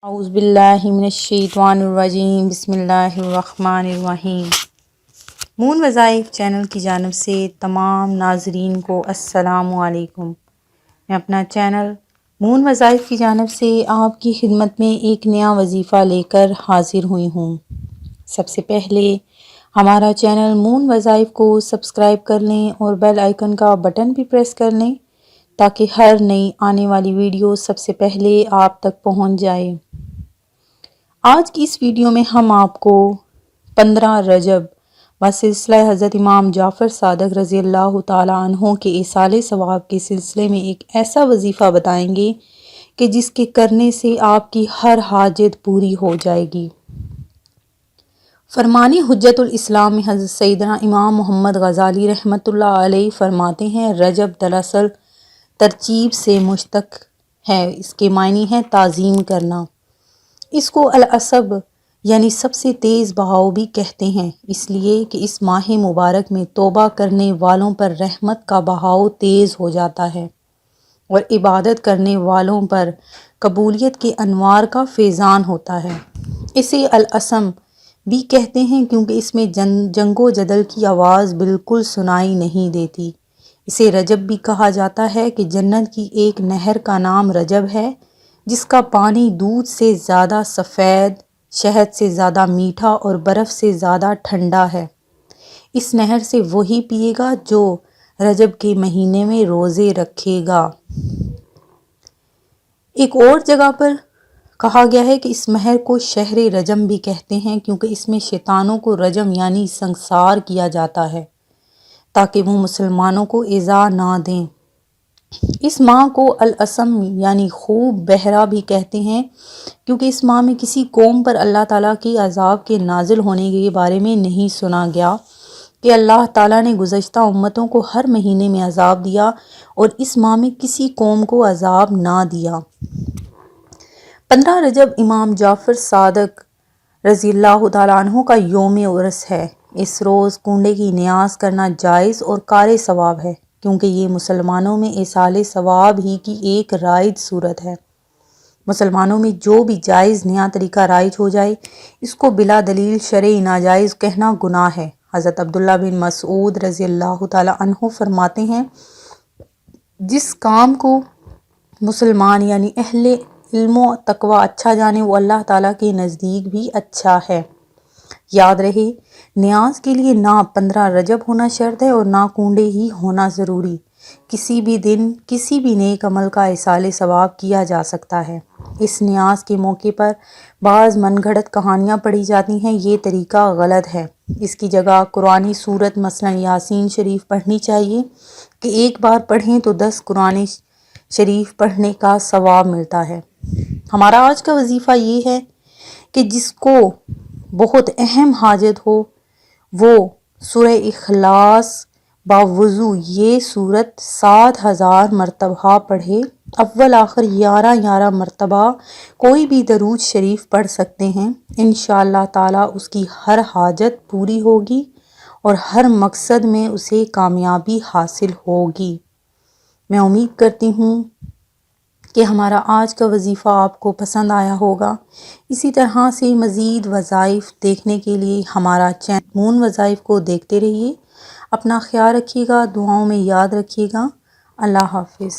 اعوذ باللہ من الشیطان الرجیم بسم اللہ الرحمن الرحیم۔ مون وظائف چینل کی جانب سے تمام ناظرین کو السلام علیکم۔ میں اپنا چینل مون وظائف کی جانب سے آپ کی خدمت میں ایک نیا وظیفہ لے کر حاضر ہوئی ہوں۔ سب سے پہلے ہمارا چینل مون وظائف کو سبسکرائب کر لیں اور بیل آئیکن کا بٹن بھی پریس کر لیں تاکہ ہر نئی آنے والی ویڈیو سب سے پہلے آپ تک پہنچ جائے۔ آج کی اس ویڈیو میں ہم آپ کو 15 رجب و سلسلہ حضرت امام جعفر صادق رضی اللہ تعالیٰ عنہ کے ایصال ثواب کے سلسلے میں ایک ایسا وظیفہ بتائیں گے کہ جس کے کرنے سے آپ کی ہر حاجت پوری ہو جائے گی۔ فرمان حجت الاسلام میں حضرت سیدنا امام محمد غزالی رحمۃ اللہ علیہ فرماتے ہیں، رجب دراصل ترتیب سے مشتق ہے۔ اس کے معنی ہے تعظیم کرنا۔ اس کو العصب یعنی سب سے تیز بہاؤ بھی کہتے ہیں، اس لیے کہ اس ماہ مبارک میں توبہ کرنے والوں پر رحمت کا بہاؤ تیز ہو جاتا ہے اور عبادت کرنے والوں پر قبولیت کے انوار کا فیضان ہوتا ہے۔ اسے العصم بھی کہتے ہیں کیونکہ اس میں جنگ و جدل کی آواز بالکل سنائی نہیں دیتی۔ اسے رجب بھی کہا جاتا ہے کہ جنت کی ایک نہر کا نام رجب ہے جس کا پانی دودھ سے زیادہ سفید، شہد سے زیادہ میٹھا اور برف سے زیادہ ٹھنڈا ہے۔ اس نہر سے وہی پیے گا جو رجب کے مہینے میں روزے رکھے گا۔ ایک اور جگہ پر کہا گیا ہے کہ اس مہر کو شہر رجم بھی کہتے ہیں کیونکہ اس میں شیطانوں کو رجم یعنی سنسار کیا جاتا ہے تاکہ وہ مسلمانوں کو ایذا نہ دیں۔ اس ماہ کو العصم یعنی خوب بہرا بھی کہتے ہیں کیونکہ اس ماہ میں کسی قوم پر اللہ تعالیٰ کی عذاب کے نازل ہونے کے بارے میں نہیں سنا گیا کہ اللہ تعالیٰ نے گزشتہ امتوں کو ہر مہینے میں عذاب دیا اور اس ماہ میں کسی قوم کو عذاب نہ دیا۔ 15 رجب امام جعفر صادق رضی اللہ تعالیٰ عنہ کا یوم عرس ہے۔ اس روز کنڈے کی نیاز کرنا جائز اور کار ثواب ہے کیونکہ یہ مسلمانوں میں ایصال ثواب ہی کی ایک رائج صورت ہے۔ مسلمانوں میں جو بھی جائز نیا طریقہ رائج ہو جائے اس کو بلا دلیل شرعی ناجائز کہنا گناہ ہے۔ حضرت عبداللہ بن مسعود رضی اللہ تعالیٰ عنہ فرماتے ہیں، جس کام کو مسلمان یعنی اہل علم و تقوی اچھا جانے وہ اللہ تعالیٰ کے نزدیک بھی اچھا ہے۔ یاد رہے، نیاز کے لیے نہ 15 رجب ہونا شرط ہے اور نہ کنڈے ہی ہونا ضروری۔ کسی بھی دن کسی بھی نیک عمل کا ایصال ثواب کیا جا سکتا ہے۔ اس نیاز کے موقع پر بعض من گھڑت کہانیاں پڑھی جاتی ہیں، یہ طریقہ غلط ہے۔ اس کی جگہ قرآنی سورت مثلا یاسین شریف پڑھنی چاہیے کہ ایک بار پڑھیں تو 10 قرآن شریف پڑھنے کا ثواب ملتا ہے۔ ہمارا آج کا وظیفہ یہ ہے کہ جس کو بہت اہم حاجت ہو وہ سورہ اخلاص باوضو یہ سورت 7000 مرتبہ پڑھے۔ اول آخر 11 مرتبہ کوئی بھی درود شریف پڑھ سکتے ہیں۔ انشاءاللہ تعالیٰ اس کی ہر حاجت پوری ہوگی اور ہر مقصد میں اسے کامیابی حاصل ہوگی۔ میں امید کرتی ہوں کہ ہمارا آج کا وظیفہ آپ کو پسند آیا ہوگا۔ اسی طرح سے مزید وظائف دیکھنے کے لیے ہمارا چینل مون وظائف کو دیکھتے رہیے۔ اپنا خیال رکھیے گا، دعاؤں میں یاد رکھیے گا۔ اللہ حافظ۔